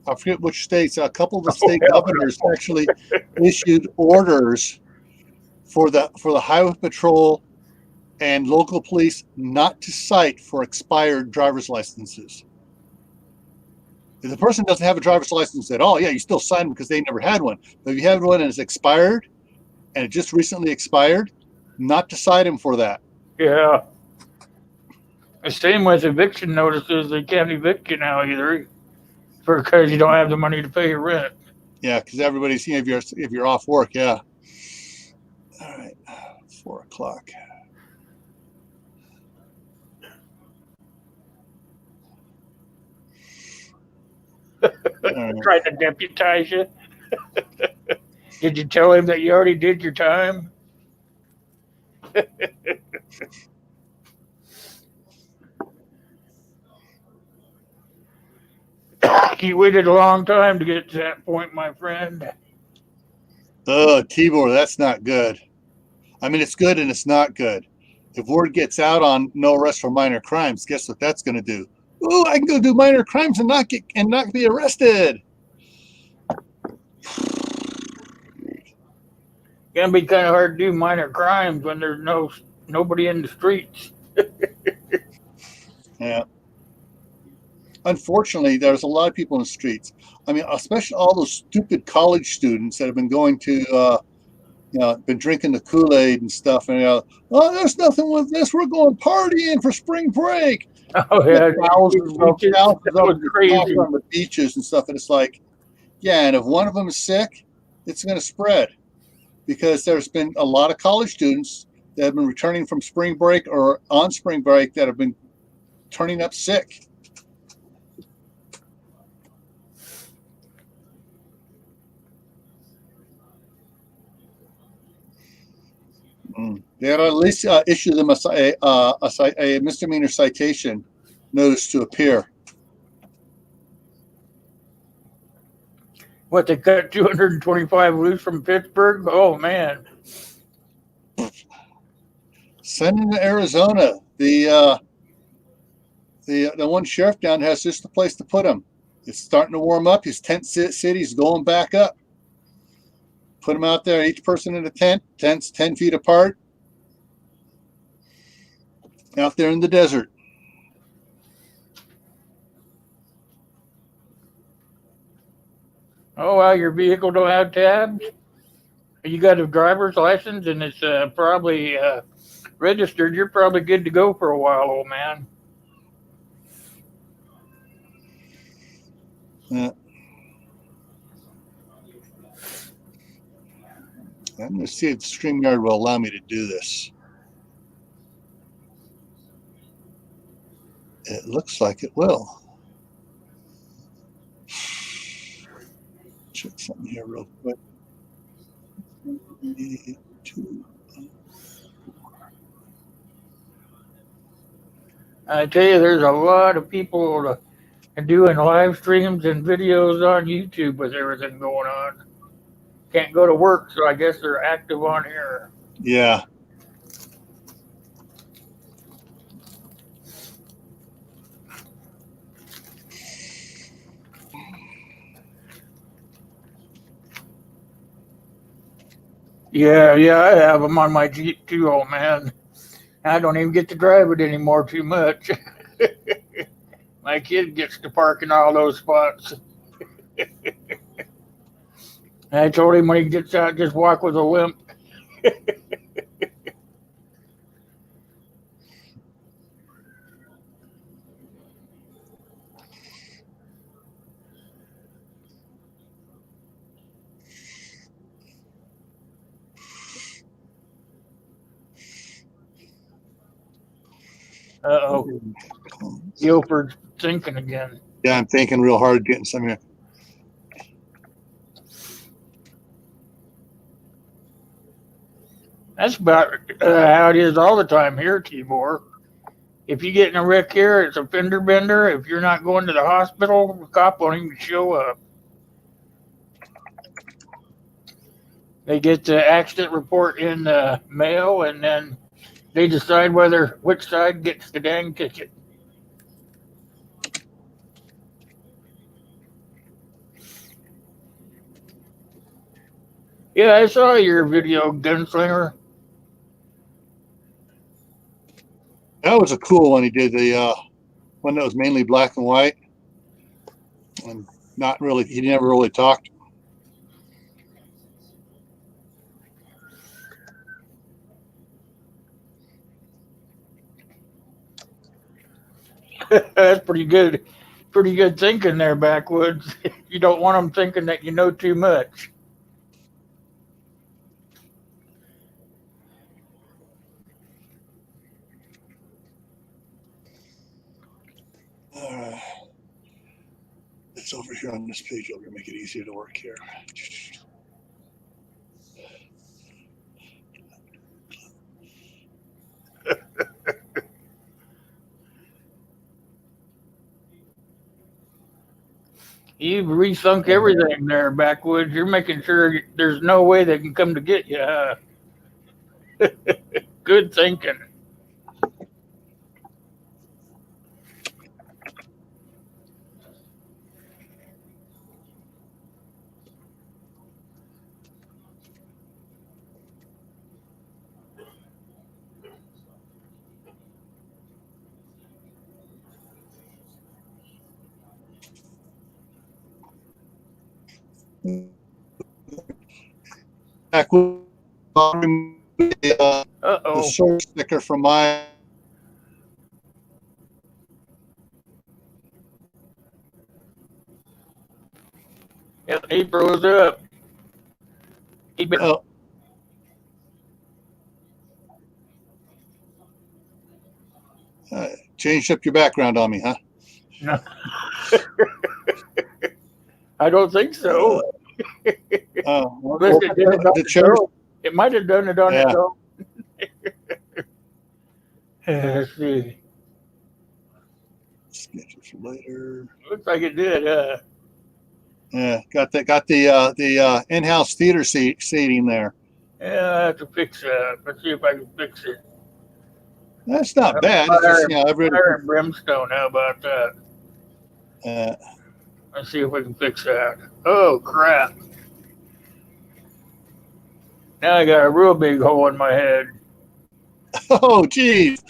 I forget which states. A couple of the state governors actually issued orders for the highway patrol and local police not to cite for expired driver's licenses. If the person doesn't have a driver's license at all, yeah, you still cite them because they never had one. But if you have one and it's expired, and it just recently expired, not to cite them for that. Yeah. The same with eviction notices. They can't evict you now either, because you don't have the money to pay your rent. Yeah, because everybody's if you're off work, yeah. All right, 4 o'clock. Trying to deputize you. Did you tell him that you already did your time? You waited a long time to get to that point, my friend. Oh, Tibor, that's not good. I mean, it's good and it's not good. If word gets out on no arrest for minor crimes, guess what that's going to do? Oh, I can go do minor crimes and not be arrested. It's gonna be kind of hard to do minor crimes when there's nobody in the streets. Yeah. Unfortunately, there's a lot of people in the streets. I mean, especially all those stupid college students that have been going to, been drinking the Kool-Aid and stuff. And, oh, there's nothing with this. We're going partying for spring break. Oh yeah, thousands of crazy. on the beaches and stuff. And it's like, yeah, and if one of them is sick, it's going to spread, because there's been a lot of college students that have been returning from spring break or on spring break that have been turning up sick. They ought to at least issue them a misdemeanor citation notice to appear. What, they cut 225 loose from Pittsburgh? Oh man. Send them to Arizona. The one sheriff down has just the place to put him. It's starting to warm up. His tent city's going back up. Put them out there, each person in a tent, tents 10 feet apart, out there in the desert. Oh wow, your vehicle don't have tabs? You got a driver's license and it's probably registered. You're probably good to go for a while, old man. Yeah. I'm going to see if StreamYard will allow me to do this. It looks like it will. Check something here real quick. 2, I tell you, there's a lot of people doing live streams and videos on YouTube with everything going on. Can't go to work, so I guess they're active on here. Yeah. Yeah, I have them on my Jeep too, old man. I don't even get to drive it anymore too much. My kid gets to park in all those spots. I told him when he gets out, just walk with a limp. Uh-oh, Guilford's thinking again. Yeah, I'm thinking real hard getting some here. That's about how it is all the time here, Tibor. If you get in a wreck here, it's a fender bender. If you're not going to the hospital, the cop won't even show up. They get the accident report in the mail, and then they decide which side gets the dang ticket. Yeah, I saw your video, Gunslinger. That was a cool one he did. The one that was mainly black and white, and not really. He never really talked. That's pretty good. Pretty good thinking there, Backwoods. You don't want them thinking that you know too much. All right. It's over here on this page. I'm gonna make it easier to work here. You've rethunk everything there, Backwoods. You're making sure there's no way they can come to get you. Huh? Good thinking. Back with the Uh-oh. source sticker from my. Yep, he froze up. He been, Oh, changed up your background on me, huh? no. I don't think so. Well, Unless it did it on the its chair. own. It might have done it on its Yeah. own. Let's see. Schedule for later. Looks like it did. Yeah, got the in-house theater seating there. Yeah, I have to fix that. Let's see if I can fix it. That's not bad. It's just, Fire and brimstone. How about that? uh, Let's see if we can fix that. Oh, crap. Now I got a real big hole in my head. oh, geez.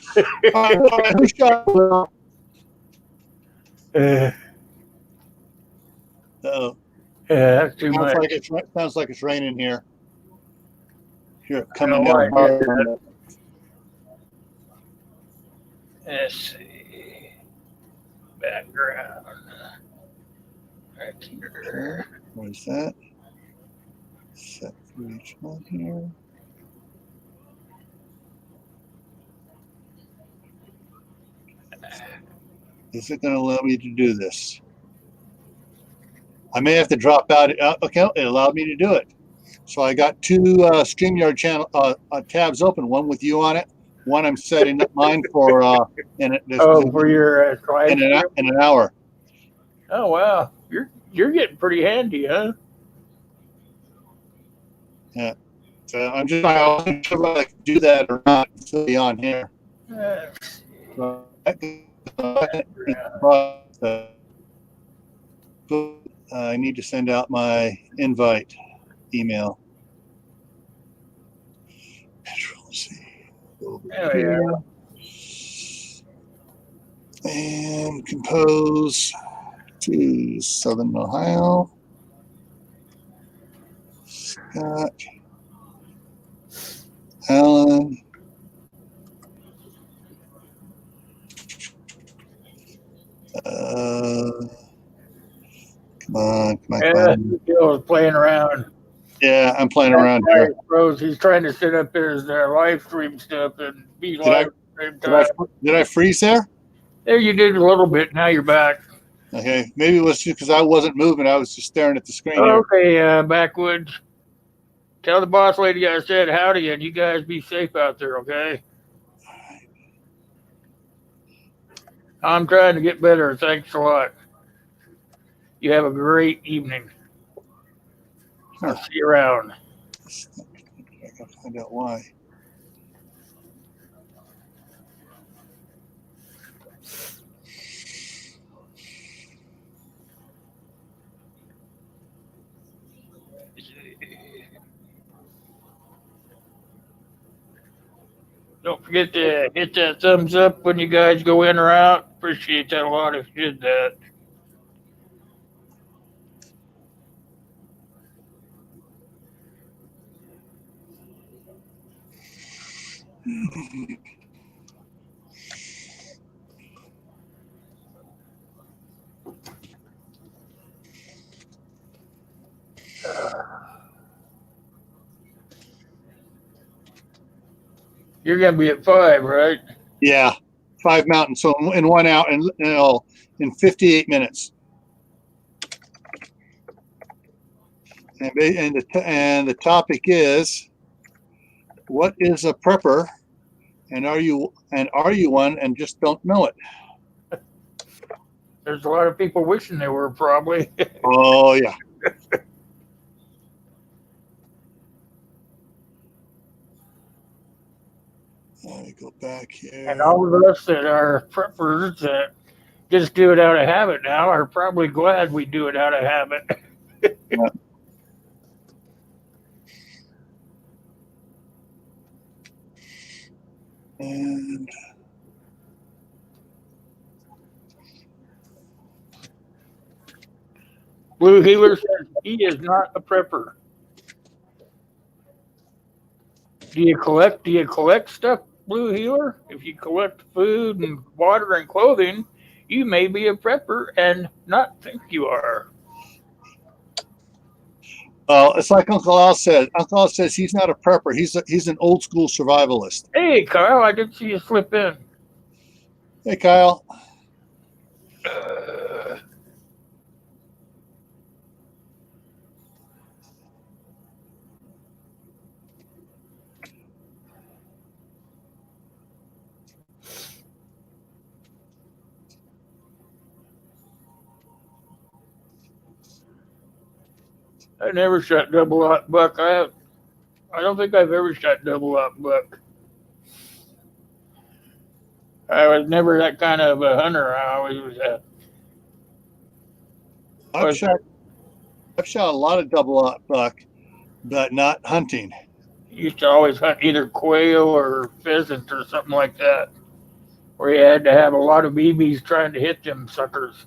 All right, who shot? Oh, Yeah, that's too much. sounds like it's raining here. Here, coming No down hard. idea. Let's see. Background. Right here. What is that? Set for each one here. Is it going to allow me to do this? I may have to drop out. Okay, it allowed me to do it. So I got two StreamYard channel tabs open, one with you on it, One I'm setting up mine for For your slide in stream? an hour. Oh wow, you're getting pretty handy, huh? Yeah. So I'm just I wasn't sure if I could do that or not. Still be on here. Uh, So, I need to send out my invite email. Let's see. Over oh here. yeah. And compose to Southern Ohio. Scott. Alan. Come on. Yeah, Bill's playing around. Yeah, I'm playing around here. Rose, he's trying to set up his live stream stuff and be live at the same time. Did I freeze there? There you did a little bit. Now you're back. Okay, maybe it was just because I wasn't moving. I was just staring at the screen. Okay, Backwoods. Tell the boss lady I said howdy, and you guys be safe out there, okay? I'm trying to get better. Thanks a lot. You have a great evening. I'll see you around. I gotta find out why. Don't forget to hit that thumbs up when you guys go in or out. Appreciate that a lot if you did that. You're gonna be at 5, right? Yeah, 5 Mountain. So in 1 hour in 58 minutes. And the topic is, what is a prepper, and are you one and just don't know it? There's a lot of people wishing they were, probably. Oh yeah. Let me go back here. And all of us that are preppers that just do it out of habit now are probably glad we do it out of habit. Yeah. And Blue Healer says he is not a prepper. Do you collect stuff, Blue Healer? If you collect food and water and clothing, you may be a prepper and not think you are. it's like Uncle Al said. Uncle Al says he's not a prepper. He's an old school survivalist. Hey, Kyle, I did see you slip in. Hey, Kyle. I never shot double out buck. I don't think I've ever shot double out buck. I was never that kind of a hunter. I always was I've shot a lot of double out buck, but not hunting. Used to always hunt either quail or pheasant or something like that, where you had to have a lot of BBs trying to hit them suckers.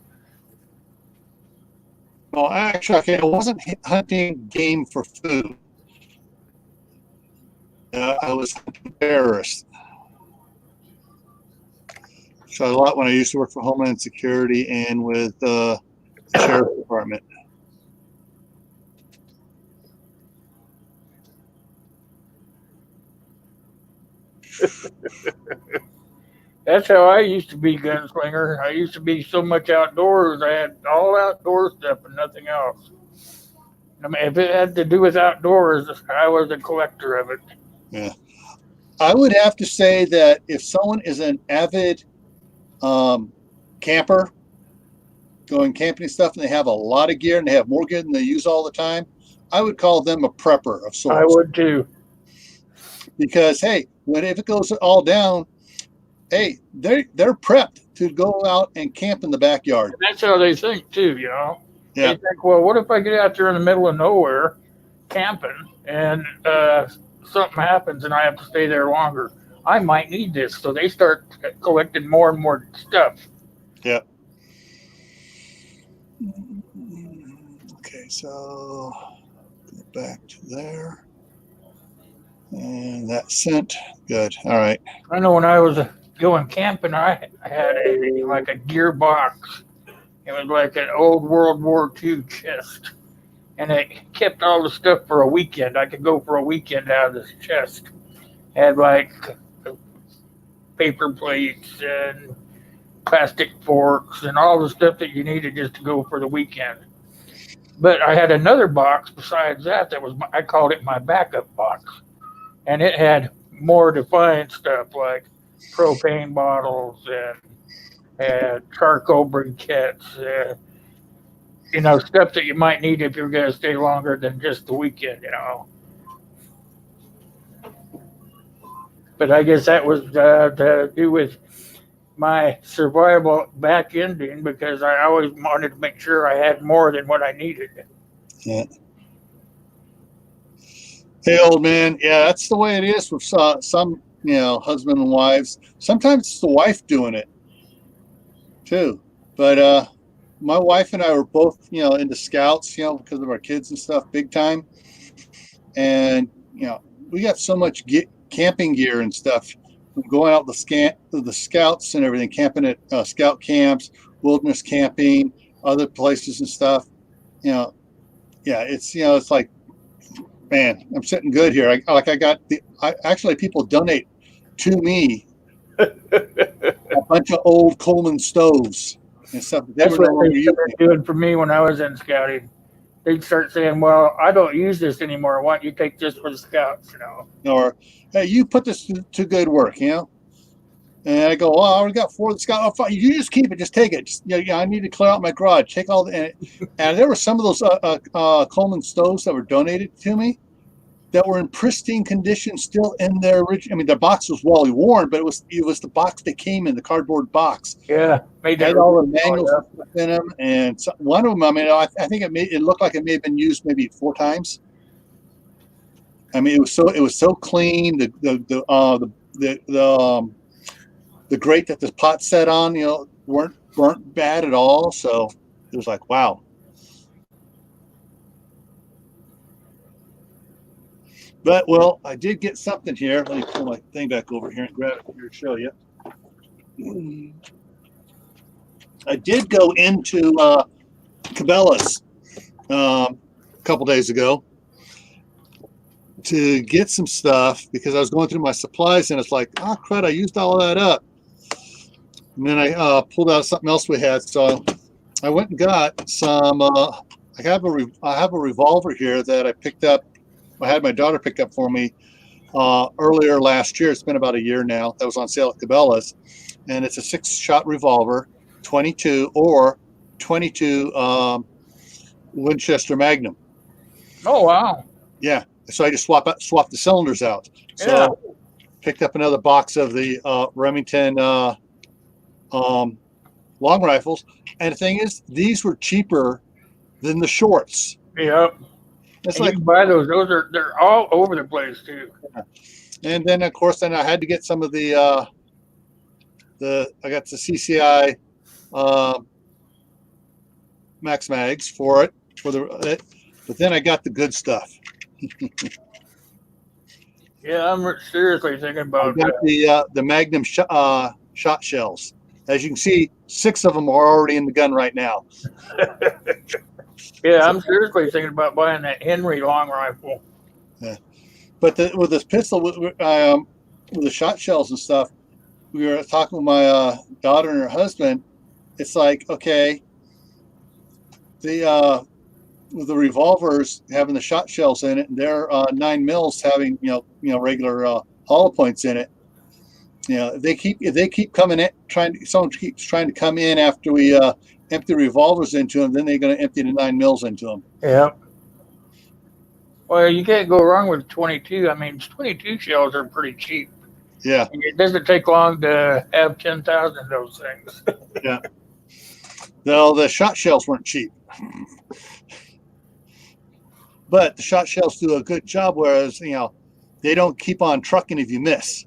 Well, actually, I wasn't hunting game for food. I was hunting terrorists. Shot a lot when I used to work for Homeland Security and with the Sheriff's Department. That's how I used to be, gunslinger. I used to be so much outdoors. I had all outdoor stuff and nothing else. I mean, if it had to do with outdoors, I was a collector of it. Yeah. I would have to say that if someone is an avid camper, going camping and stuff, and they have a lot of gear and they have more gear than they use all the time, I would call them a prepper of sorts. I would too. Because hey, if it goes all down, hey, they're prepped to go out and camp in the backyard. And that's how they think too, you know. Yeah. They think, well, what if I get out there in the middle of nowhere camping and something happens and I have to stay there longer? I might need this. So they start collecting more and more stuff. Yeah. Okay, so go back to there. And that sent. Good. All right. I know when I was going camping, I had a gearbox. It was like an old World War II chest. And it kept all the stuff for a weekend. I could go for a weekend out of this chest. Had like paper plates and plastic forks and all the stuff that you needed just to go for the weekend. But I had another box besides that was, I called it my backup box. And it had more defined stuff like propane bottles and charcoal briquettes, stuff that you might need if you're going to stay longer than just the weekend, But I guess that was to do with my survival back ending because I always wanted to make sure I had more than what I needed. Yeah. Hey, old man. Yeah, that's the way it is with some, husband and wives. Sometimes it's the wife doing it too. But my wife and I were both, into scouts, because of our kids and stuff, big time. And, we got so much camping gear and stuff from going out the scouts and everything, camping at scout camps, wilderness camping, other places and stuff. It's like, man, I'm sitting good here. Actually people donate to me a bunch of old Coleman stoves and stuff. That's what they started doing for me when I was in scouting. They'd start saying, well, I don't use this anymore. Why don't you take this for the scouts, Or, hey, you put this to good work, And I go, well, I already got 4 of the scouts. Oh, you just keep it. Just take it. I need to clear out my garage. Take all the, and there were some of those Coleman stoves that were donated to me that were in pristine condition, still in their original. I mean, the box was well worn, but it was the box that came in, the cardboard box. Yeah, made that all the manuals in them, and one of them. I mean, I think it looked like it may have been used maybe 4 times. I mean, it was so clean. The grate that the pot set on, weren't bad at all. So it was like, wow. But, well, I did get something here. Let me pull my thing back over here and grab it here to show you. I did go into Cabela's a couple days ago to get some stuff because I was going through my supplies and it's like, oh, crud, I used all of that up. And then I pulled out something else we had. So I went and got some, I have a revolver here that I picked up. I had my daughter pick up for me earlier last year. It's been about a year now. That was on sale at Cabela's. And it's a 6-shot revolver, 22 Winchester Magnum. Oh, wow. Yeah. So I just swap the cylinders out. So picked up another box of the Remington long rifles. And the thing is, these were cheaper than the shorts. Yep. It's and like you can buy those. They're all over the place too. And then of course, I had to get some of the I got the CCI Max Mags for it but then I got the good stuff. Yeah, I'm seriously thinking about the Magnum shot shells. As you can see, 6 of them are already in the gun right now. Yeah, I'm seriously thinking about buying that Henry long rifle. Yeah, but with this pistol, with the shot shells and stuff, we were talking with my daughter and her husband. It's like, okay, with the revolvers having the shot shells in it, and their 9 mils having regular hollow points in it. You know, if they keep coming in, someone keeps trying to come in after we empty revolvers into them, then they're going to empty the 9mm into them. Yeah. Well, you can't go wrong with 22. I mean, 22 shells are pretty cheap. Yeah. And it doesn't take long to have 10,000 of those things. Yeah. Though the shot shells weren't cheap. But the shot shells do a good job, whereas, you know, they don't keep on trucking if you miss.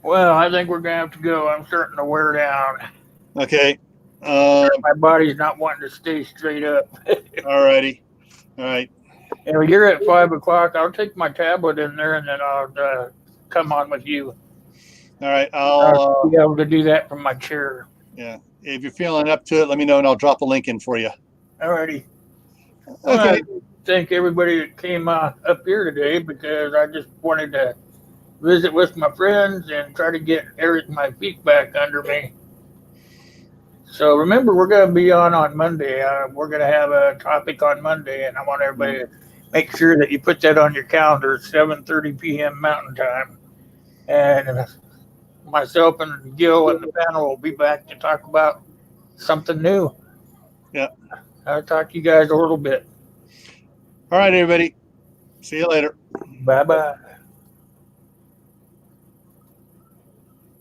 Well, I think we're going to have to go. I'm starting to wear down. Okay. My body's not wanting to stay straight up. All righty. All right. And when you're at 5 o'clock, I'll take my tablet in there and then I'll come on with you. All right. I'll be able to do that from my chair. Yeah. If you're feeling up to it, let me know and I'll drop a link in for you. All righty. Okay. Thank everybody that came up here today because I just wanted to visit with my friends and try to get my feet back under me. So remember, we're going to be on Monday. We're going to have a topic on Monday, and I want everybody to make sure that you put that on your calendar, 7:30 p.m. Mountain Time. And myself and Gil and the panel will be back to talk about something new. Yeah. I'll talk to you guys a little bit. All right, everybody. See you later. Bye-bye.